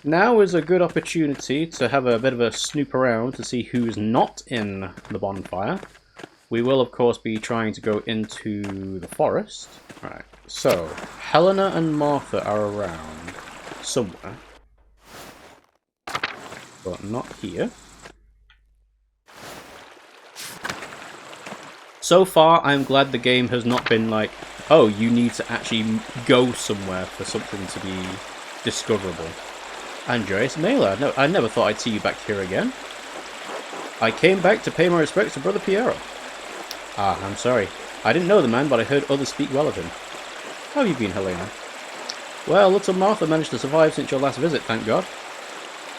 now is a good opportunity to have a bit of a snoop around to see who's not in the bonfire. We will, of course, be trying to go into the forest. Right, so Helena and Martha are around somewhere, but not here. So far, I'm glad the game has not been like, oh, you need to actually go somewhere for something to be discoverable. Andreas Maler, no, I never thought I'd see you back here again. I came back to pay my respects to Brother Piero. Ah, I'm sorry. I didn't know the man, but I heard others speak well of him. How have you been, Helena? Well, little Martha managed to survive since your last visit, thank God.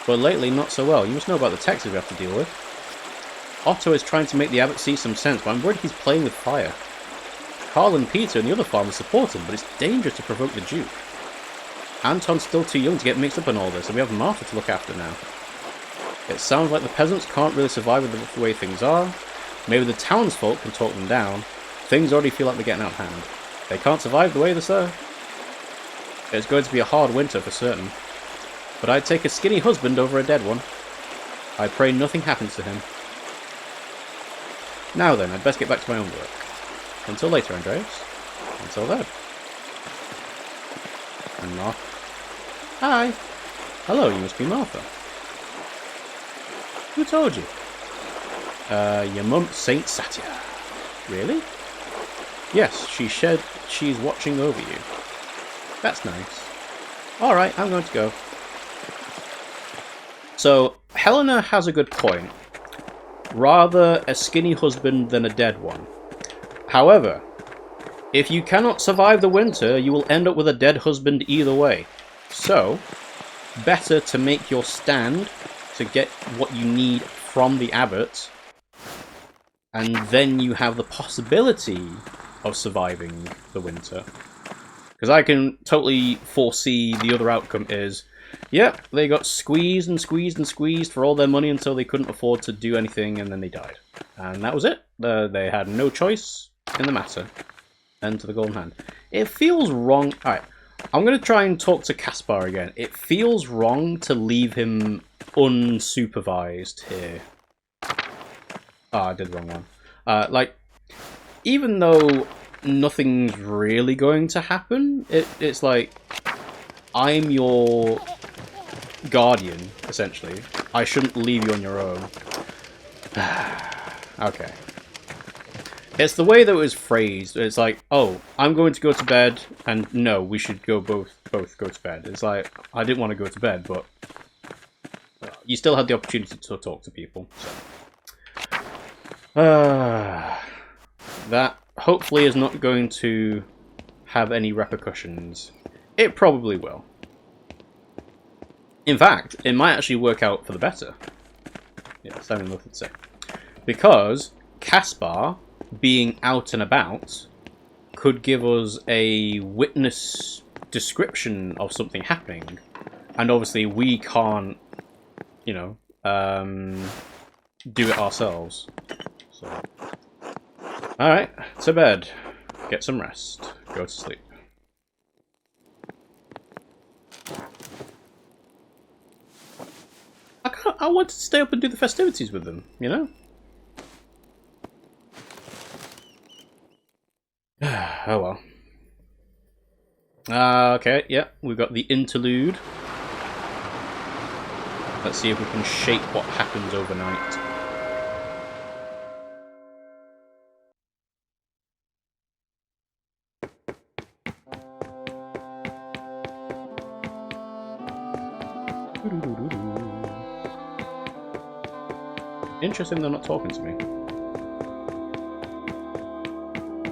But lately, not so well. You must know about the taxes we have to deal with. Otto is trying to make the abbot see some sense, but I'm worried he's playing with fire. Carl and Peter and the other farmers support him, but it's dangerous to provoke the Duke. Anton's still too young to get mixed up in all this, and we have Martha to look after now. It sounds like the peasants can't really survive with the way things are. Maybe the townsfolk can talk them down. Things already feel like they're getting out of hand. They can't survive the way they're so. It's going to be a hard winter for certain. But I'd take a skinny husband over a dead one. I pray nothing happens to him. Now then, I'd best get back to my own work. Until later, Andreas. Until then. And Martha. Hi. Hello, you must be Martha. Who told you? Your mum, Saint Satya. Really? Yes, she said she's watching over you. That's nice. Alright, I'm going to go. So, Helena has a good point. Rather a skinny husband than a dead one. However, if you cannot survive the winter, you will end up with a dead husband either way. So, better to make your stand to get what you need from the abbot, and then you have the possibility of surviving the winter. Because I can totally foresee the other outcome is, yep, they got squeezed and squeezed and squeezed for all their money until they couldn't afford to do anything, and then they died. And that was it. They had no choice in the matter. And to the golden hand. It feels wrong. Alright, I'm going to try and talk to Caspar again. It feels wrong to leave him unsupervised here. Ah, I did the wrong one. Like, even though nothing's really going to happen, it's like, I'm your guardian, essentially. I shouldn't leave you on your own. Okay. It's the way that it was phrased. It's like, oh, I'm going to go to bed, and no, we should go both go to bed. It's like, I didn't want to go to bed, but you still had the opportunity to talk to people. So. That hopefully is not going to have any repercussions. It probably will. In fact, it might actually work out for the better. Yeah, that's having nothing to say. Because Caspar, being out and about, could give us a witness description of something happening. And obviously we can't, you know, do it ourselves. So. Alright, to bed. Get some rest. Go to sleep. I wanted to stay up and do the festivities with them, you know? Oh well. Okay, yeah, we've got the interlude. Let's see if we can shape what happens overnight. Interesting they're not talking to me.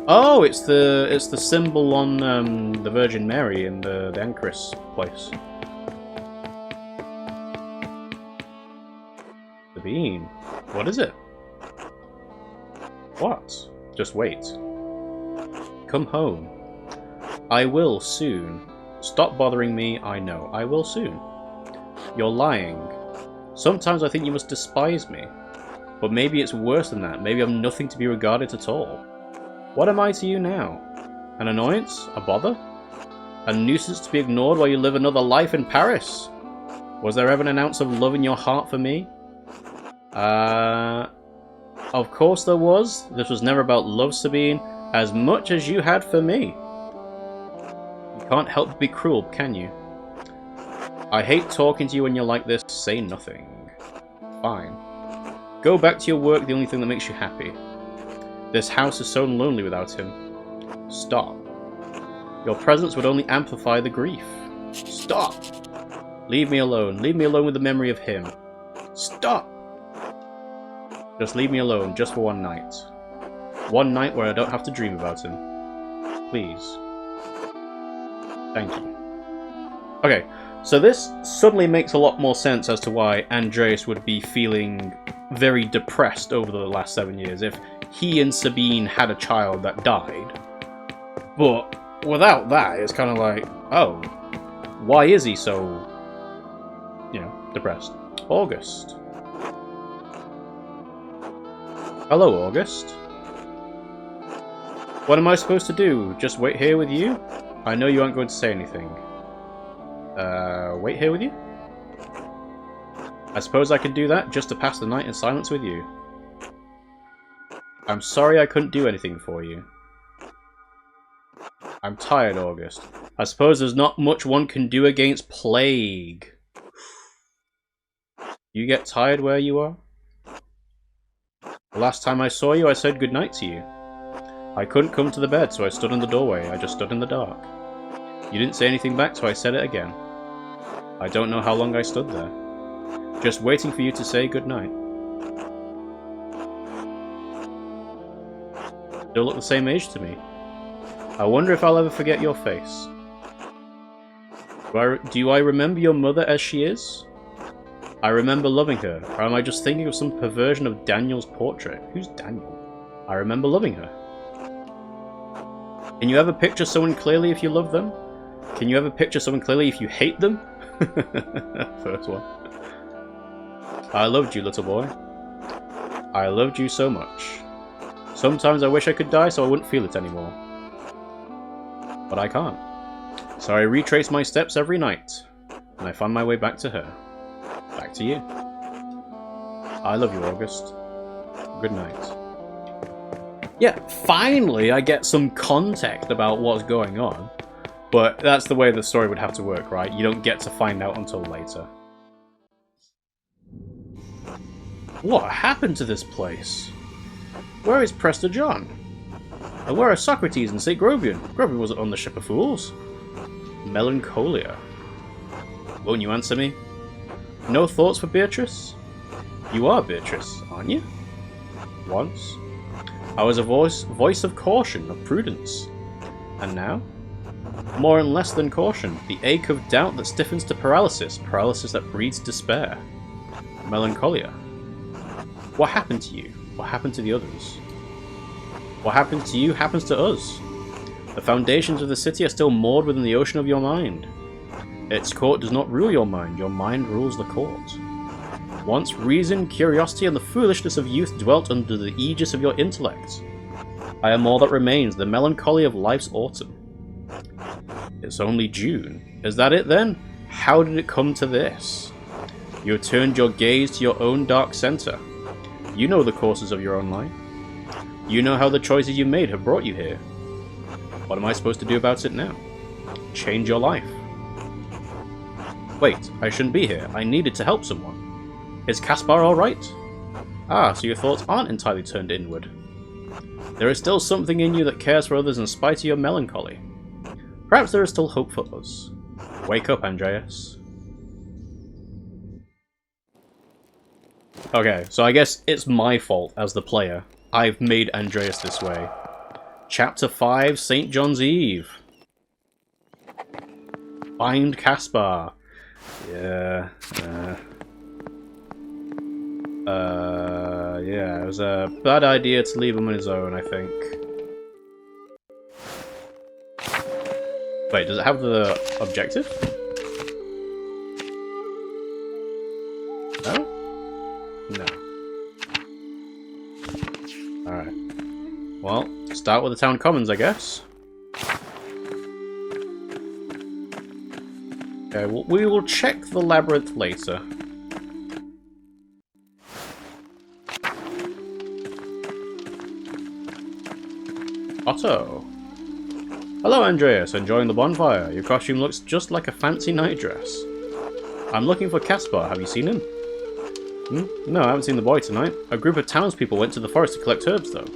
Oh, it's the symbol on the Virgin Mary in the Anchoress place. The bean. What is it? What? Just wait. Come home. I will soon. Stop bothering me, I know. I will soon. You're lying. Sometimes I think you must despise me. But maybe it's worse than that. Maybe I'm nothing to be regarded at all. What am I to you now? An annoyance? A bother? A nuisance to be ignored while you live another life in Paris? Was there ever an ounce of love in your heart for me? Of course there was. This was never about love, Sabine, as much as you had for me. You can't help but be cruel, can you? I hate talking to you when you're like this. Say nothing. Fine. Go back to your work, the only thing that makes you happy. This house is so lonely without him. Stop. Your presence would only amplify the grief. Stop! Leave me alone. Leave me alone with the memory of him. Stop! Just leave me alone, just for one night. One night where I don't have to dream about him. Please. Thank you. Okay, so this suddenly makes a lot more sense as to why Andreas would be feeling very depressed over the last 7 years if he and Sabine had a child that died. But without that, it's kind of like, oh, why is he so, you know, depressed? August. Hello, August. What am I supposed to do? Just wait here with you? I know you aren't going to say anything. Wait here with you? I suppose I could do that just to pass the night in silence with you. I'm sorry I couldn't do anything for you. I'm tired, August. I suppose there's not much one can do against plague. You get tired where you are? The last time I saw you, I said goodnight to you. I couldn't come to the bed, so I stood in the doorway. I just stood in the dark. You didn't say anything back, so I said it again. I don't know how long I stood there. Just waiting for you to say goodnight. Still look the same age to me. I wonder if I'll ever forget your face. Do I remember your mother as she is? I remember loving her, or am I just thinking of some perversion of Daniel's portrait? Who's Daniel? I remember loving her. Can you ever picture someone clearly if you love them? Can you ever picture someone clearly if you hate them? First one. I loved you, little boy. I loved you so much. Sometimes I wish I could die so I wouldn't feel it anymore. But I can't. So I retrace my steps every night, and I find my way back to her. Back to you. I love you, August. Good night. Yeah, finally I get some context about what's going on. But that's the way the story would have to work, right? You don't get to find out until later. What happened to this place? Where is Prester John? And where are Socrates and St. Grobian? Grobian wasn't on the Ship of Fools. Melancholia. Won't you answer me? No thoughts for Beatrice? You are Beatrice, aren't you? Once. I was a voice of caution, of prudence. And now? More and less than caution. The ache of doubt that stiffens to paralysis. Paralysis that breeds despair. Melancholia. What happened to you? What happened to the others? What happened to you happens to us. The foundations of the city are still moored within the ocean of your mind. Its court does not rule your mind rules the court. Once reason, curiosity, and the foolishness of youth dwelt under the aegis of your intellect. I am all that remains, the melancholy of life's autumn. It's only June. Is that it then? How did it come to this? You have turned your gaze to your own dark center. You know the courses of your own life. You know how the choices you made have brought you here. What am I supposed to do about it now? Change your life. Wait, I shouldn't be here. I needed to help someone. Is Caspar alright? Ah, so your thoughts aren't entirely turned inward. There is still something in you that cares for others in spite of your melancholy. Perhaps there is still hope for us. Wake up, Andreas. Okay, so I guess it's my fault as the player. I've made Andreas this way. Chapter 5, St. John's Eve. Find Caspar. Yeah, yeah, it was a bad idea to leave him on his own, I think. Wait, does it have the objective? No? No. Alright. Well, start with the town commons, I guess. Okay, Okay, well, we will check the labyrinth later. Otto. Hello, Andreas. Enjoying the bonfire? Your costume looks just like a fancy night dress. I'm looking for Caspar. Have you seen him? No, I haven't seen the boy tonight. A group of townspeople went to the forest to collect herbs, though.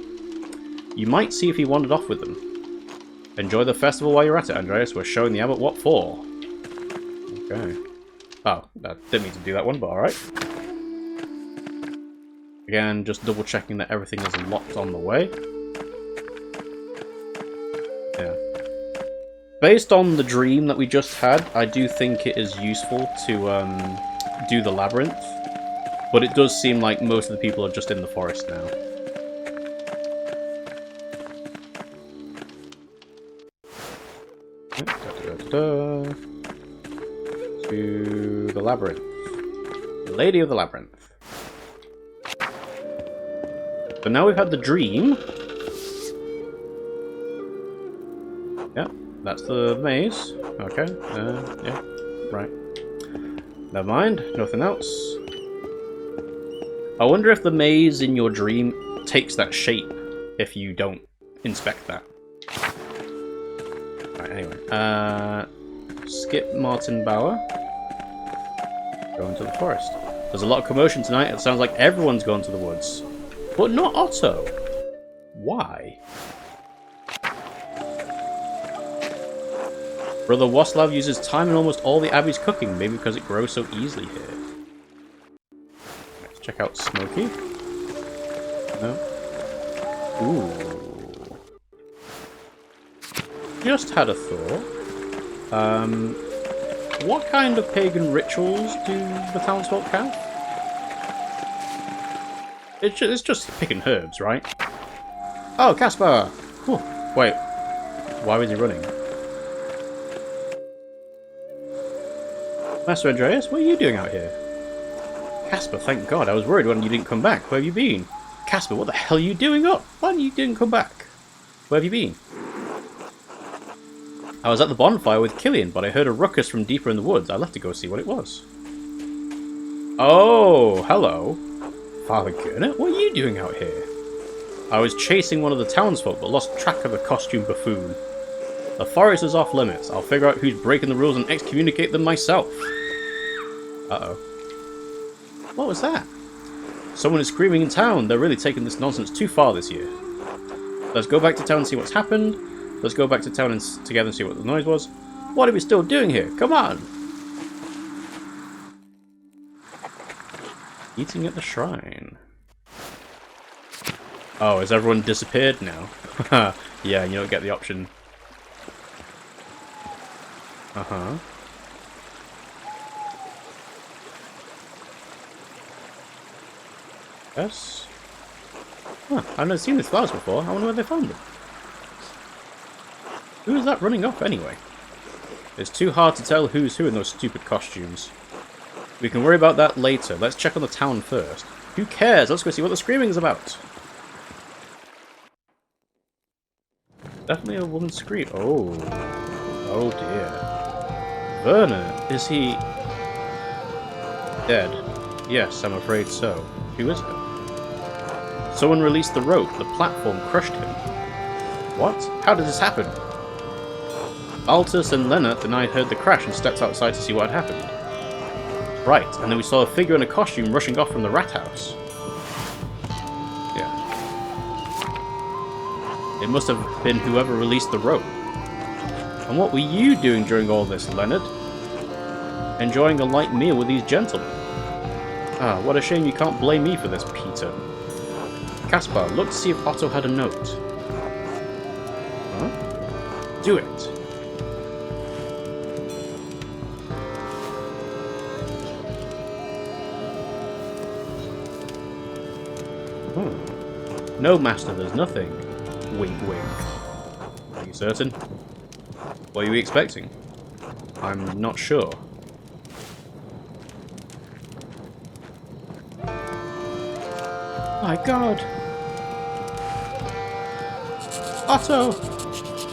You might see if he wandered off with them. Enjoy the festival while you're at it, Andreas. We're showing the abbot what for. Okay. Oh, I didn't mean to do that one, but alright. Again, just double checking that everything is locked on the way. Yeah. Based on the dream that we just had, I do think it is useful to do the labyrinth. But it does seem like most of the people are just in the forest now. To the labyrinth. Lady of the Labyrinth. So now we've had the dream. Yep, that's the maze. Okay, yeah, right. Never mind, nothing else. I wonder if the maze in your dream takes that shape if you don't inspect that. Right, anyway. Skip Martin Bauer. Go into the forest. There's a lot of commotion tonight. It sounds like everyone's gone to the woods. But not Otto. Why? Brother Waslav uses time in almost all the Abbey's cooking, maybe because it grows so easily here. Let's check out Smokey. No. Ooh. Just had a thought. What kind of pagan rituals do the townsfolk have? It's just picking herbs, right? Oh, Caspar! Whew. Wait, why was he running? Master Andreas, what are you doing out here? Caspar, thank God, I was worried when you didn't come back. Where have you been? Caspar, what the hell are you doing up? Why didn't you come back? Where have you been? I was at the bonfire with Killian, but I heard a ruckus from deeper in the woods. I left to go see what it was. Oh, hello. Father Gurnet, what are you doing out here? I was chasing one of the townsfolk, but lost track of a costume buffoon. The forest is off limits. I'll figure out who's breaking the rules and excommunicate them myself. Uh-oh. What was that? Someone is screaming in town. They're really taking this nonsense too far this year. Let's go back to town and see what's happened. Let's go back to town and together and see what the noise was. What are we still doing here? Come on! Eating at the shrine. Oh, has everyone disappeared now? Yeah, you don't get the option. Uh-huh. Yes? Huh, I've never seen these flowers before. I wonder where they found them. Who is that running off anyway? It's too hard to tell who's who in those stupid costumes. We can worry about that later. Let's check on the town first. Who cares? Let's go see what the screaming is about. Definitely a woman's scream. Oh. Oh dear. Werner, is he dead? Yes, I'm afraid so. Who is it? Someone released the rope. The platform crushed him. What? How did this happen? Altus and Lennart and I heard the crash and stepped outside to see what had happened. Right, and then we saw a figure in a costume rushing off from the Rathaus. Yeah. It must have been whoever released the rope. And what were you doing during all this, Leonard? Enjoying a light meal with these gentlemen. Ah, what a shame you can't blame me for this, Peter. Caspar, look to see if Otto had a note. Huh? Do it. No, Master, there's nothing. Wink, wink. Are you certain? What are you expecting? I'm not sure. My God! Otto!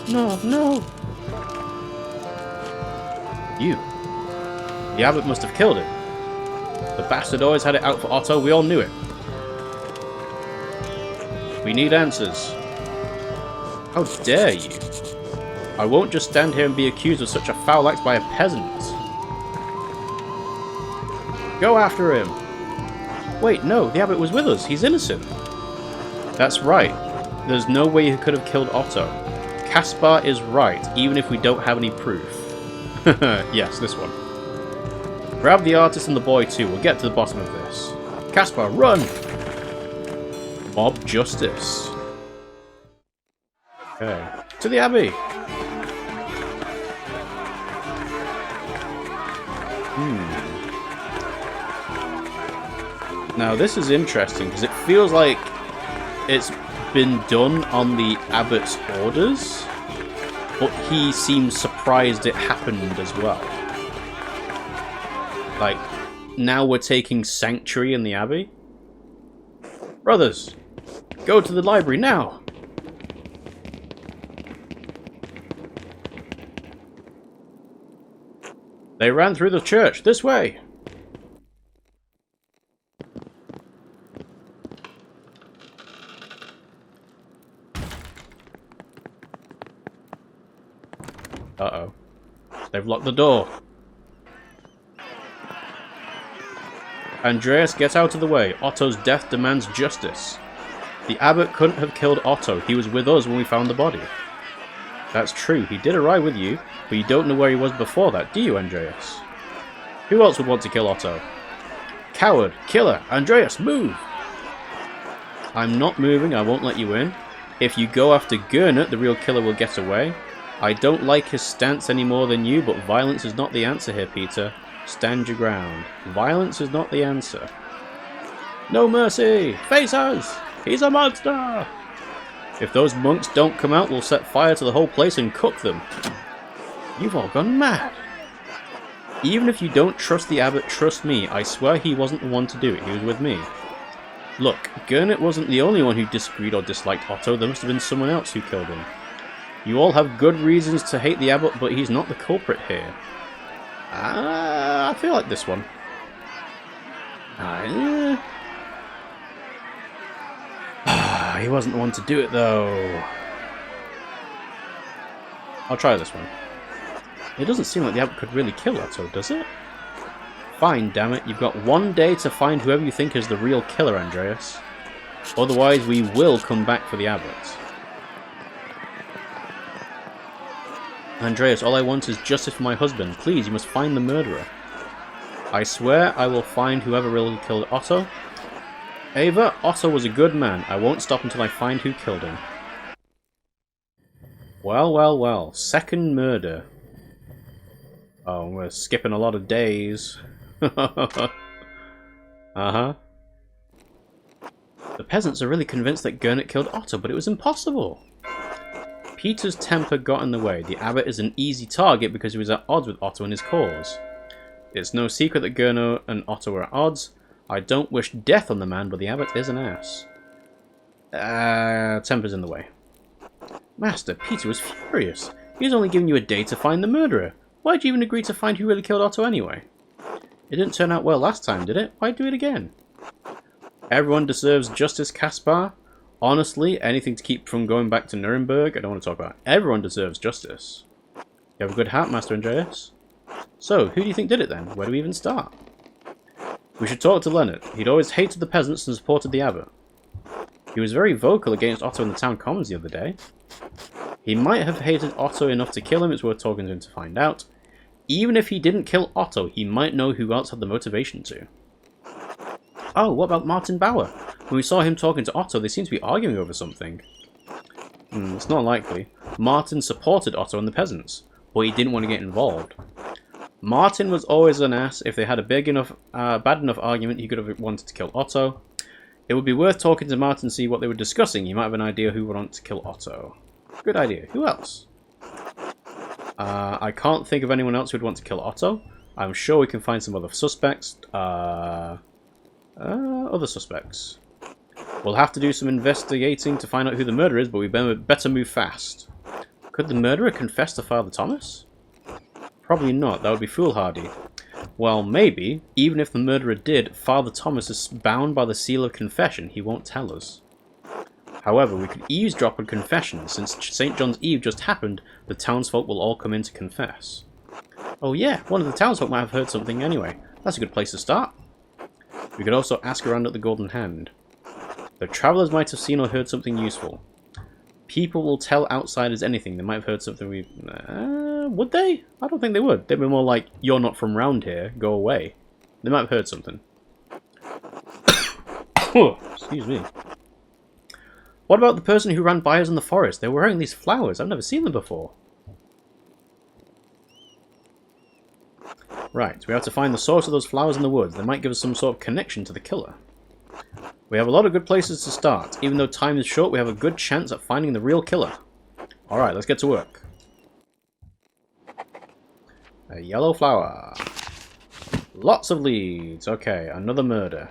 No, no! You. The abbot must have killed him. The bastard always had it out for Otto, we all knew it. We need answers. How dare you? I won't just stand here and be accused of such a foul act by a peasant. Go after him! Wait, no, the abbot was with us. He's innocent. That's right. There's no way he could have killed Otto. Caspar is right, even if we don't have any proof. Yes, this one. Grab the artist and the boy too. We'll get to the bottom of this. Caspar, run! Mob justice. Okay. To the abbey! Now this is interesting because it feels like it's been done on the abbot's orders, but he seems surprised it happened as well. Like, now we're taking sanctuary in the abbey? Brothers, go to the library now! They ran through the church, this way! Uh-oh. They've locked the door. Andreas, get out of the way. Otto's death demands justice. The abbot couldn't have killed Otto. He was with us when we found the body. That's true. He did arrive with you, but you don't know where he was before that, do you, Andreas? Who else would want to kill Otto? Coward! Killer! Andreas, move! I'm not moving. I won't let you in. If you go after Gernot, the real killer will get away. I don't like his stance any more than you, but violence is not the answer here, Peter. Stand your ground. Violence is not the answer. No mercy! Face us! He's a monster! If those monks don't come out, we'll set fire to the whole place and cook them. You've all gone mad. Even if you don't trust the abbot, trust me. I swear he wasn't the one to do it. He was with me. Look, Gernot wasn't the only one who disagreed or disliked Otto. There must have been someone else who killed him. You all have good reasons to hate the abbot, but he's not the culprit here. I feel like this one. He wasn't the one to do it, though. I'll try this one. It doesn't seem like the abbot could really kill Otto, does it? Fine, damn it. You've got 1 day to find whoever you think is the real killer, Andreas. Otherwise, we will come back for the abbot. Andreas, all I want is justice for my husband. Please, you must find the murderer. I swear I will find whoever really killed Otto. Ava, Otto was a good man. I won't stop until I find who killed him. Well, well, well. Second murder. Oh, we're skipping a lot of days. Uh-huh. The peasants are really convinced that Gernot killed Otto, but it was impossible. Peter's temper got in the way. The abbot is an easy target because he was at odds with Otto and his cause. It's no secret that Gernot and Otto are at odds. I don't wish death on the man, but the abbot is an ass. Temper's in the way. Master, Peter was furious. He was only giving you a day to find the murderer. Why'd you even agree to find who really killed Otto anyway? It didn't turn out well last time, did it? Why do it again? Everyone deserves justice, Caspar. Honestly, anything to keep from going back to Nuremberg, I don't want to talk about. Everyone deserves justice. You have a good heart, Master Andreas. So, who do you think did it then? Where do we even start? We should talk to Leonard. He'd always hated the peasants and supported the abbot. He was very vocal against Otto in the town commons the other day. He might have hated Otto enough to kill him. It's worth talking to him to find out. Even if he didn't kill Otto, he might know who else had the motivation to. Oh, what about Martin Bauer? When we saw him talking to Otto, they seemed to be arguing over something. It's not likely. Martin supported Otto and the peasants, but he didn't want to get involved. Martin was always an ass. If they had a bad enough argument, he could have wanted to kill Otto. It would be worth talking to Martin to see what they were discussing. He might have an idea who would want to kill Otto. Good idea. Who else? I can't think of anyone else who would want to kill Otto. I'm sure we can find some other suspects. Other suspects. We'll have to do some investigating to find out who the murderer is, but we better move fast. Could the murderer confess to Father Thomas? Probably not. That would be foolhardy. Well, maybe, even if the murderer did, Father Thomas is bound by the seal of confession. He won't tell us. However, we could eavesdrop on confession. Since St. John's Eve just happened, the townsfolk will all come in to confess. Oh yeah, one of the townsfolk might have heard something anyway. That's a good place to start. We could also ask around at the Golden Hand. The travellers might have seen or heard something useful. People will tell outsiders anything. They might have heard something we... would they? I don't think they would. They'd be more like, you're not from round here, go away. They might have heard something. Oh, excuse me. What about the person who ran by us in the forest? They were wearing these flowers. I've never seen them before. Right, we have to find the source of those flowers in the woods. They might give us some sort of connection to the killer. We have a lot of good places to start. Even though time is short, we have a good chance at finding the real killer. Alright, let's get to work. A yellow flower. Lots of leads. Okay, another murder.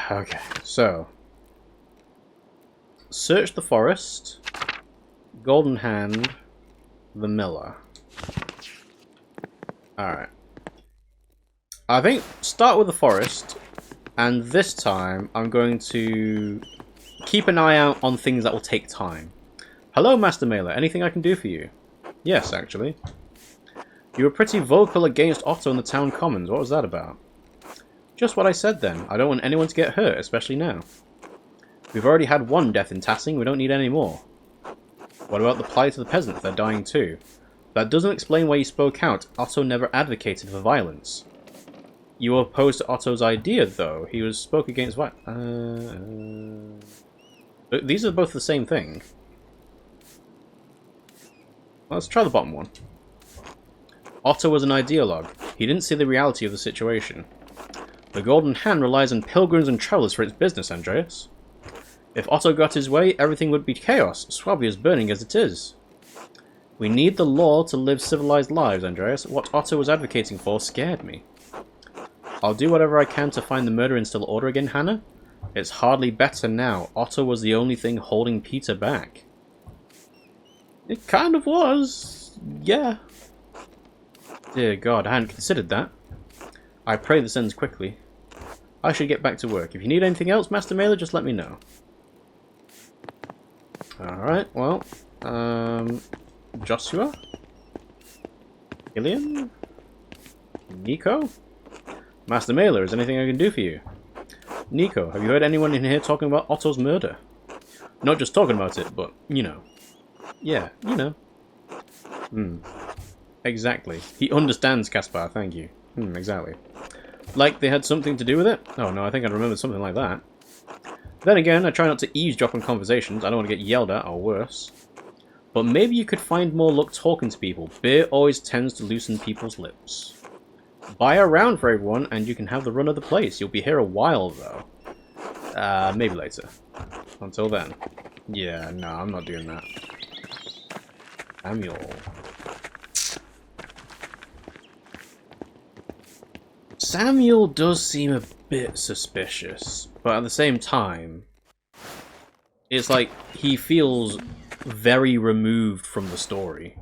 Okay, so... search the forest. Golden Hand. The miller. Alright. I think start with the forest, and this time I'm going to keep an eye out on things that will take time. Hello, Master Maler. Anything I can do for you? Yes, actually. You were pretty vocal against Otto in the town commons. What was that about? Just what I said then. I don't want anyone to get hurt, especially now. We've already had one death in Tassing. We don't need any more. What about the plight of the peasants? They're dying too. That doesn't explain why you spoke out. Otto never advocated for violence. You were opposed to Otto's idea, though. He spoke against what? These are both the same thing. Let's try the bottom one. Otto was an ideologue. He didn't see the reality of the situation. The Golden Hand relies on pilgrims and travellers for its business, Andreas. If Otto got his way, everything would be chaos. Swabia is burning as it is. We need the law to live civilized lives, Andreas. What Otto was advocating for scared me. I'll do whatever I can to find the murderer and instill order again, Hannah. It's hardly better now. Otto was the only thing holding Peter back. It kind of was. Yeah. Dear God, I hadn't considered that. I pray this ends quickly. I should get back to work. If you need anything else, Master Maler, just let me know. Alright, well, Joshua? Gillian? Nico? Master Maler, is there anything I can do for you? Nico, have you heard anyone in here talking about Otto's murder? Not just talking about it, but, you know. Yeah, you know. Exactly. He understands, Caspar, thank you. Exactly. Like they had something to do with it? Oh no, I think I remembered something like that. Then again, I try not to eavesdrop on conversations. I don't want to get yelled at, or worse. But maybe you could find more luck talking to people. Beer always tends to loosen people's lips. Buy a round for everyone, and you can have the run of the place. You'll be here a while, though. Maybe later. Until then. Yeah, no, I'm not doing that. Samuel. Samuel does seem a bit suspicious, but at the same time, it's like he feels very removed from the story.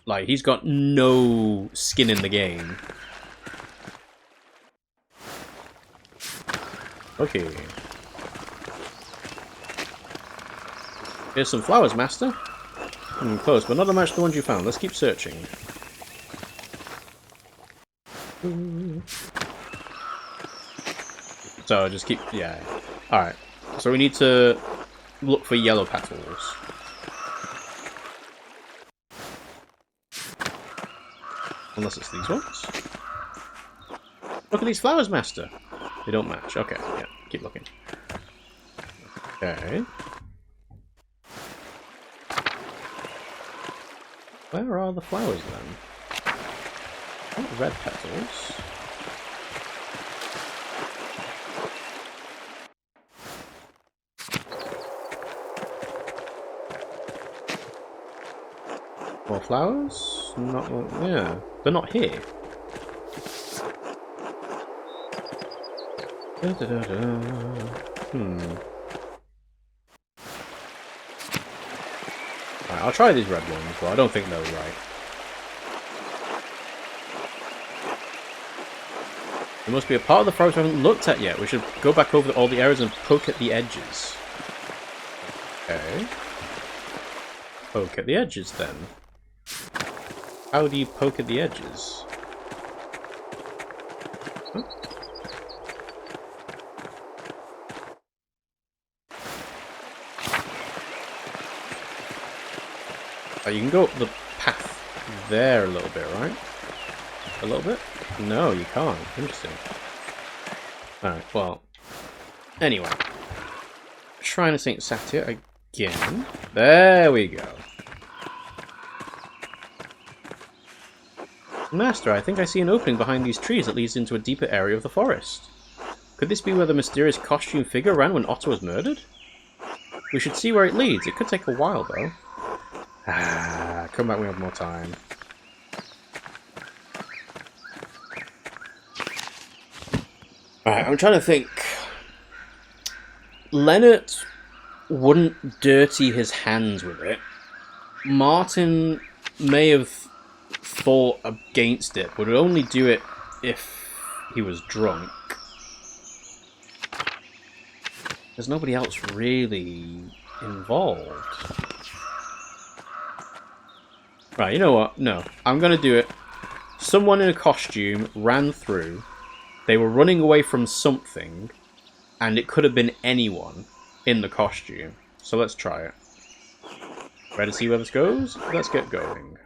Like, he's got no skin in the game. Okay. Here's some flowers, Master. Close, but not a match to the ones you found. Let's keep searching. So just keep, yeah. Alright. So we need to look for yellow petals. Unless it's these ones. Look at these flowers, Master. They don't match. Okay, yeah. Keep looking. Okay. Where are the flowers then? Oh, red petals. More flowers? Not, yeah. They're not here. Da, da, da, da. Right, I'll try these red ones, but I don't think they're right. There must be a part of the forest we haven't looked at yet. We should go back over all the areas and poke at the edges. Okay. Poke at the edges, then. How do you poke at the edges? Huh? Oh, you can go up the path there a little bit, right? A little bit? No, you can't. Interesting. Alright, well. Anyway. Shrine of St. Satyr again. There we go. Master, I think I see an opening behind these trees that leads into a deeper area of the forest. Could this be where the mysterious costume figure ran when Otto was murdered? We should see where it leads. It could take a while, though. Come back when we have more time. Alright, I'm trying to think. Leonard wouldn't dirty his hands with it. Martin may have thought against it, but would only do it if he was drunk. There's nobody else really involved. Right, you know what? No, I'm going to do it. Someone in a costume ran through. They were running away from something, and it could have been anyone in the costume. So let's try it. Ready to see where this goes? Let's get going.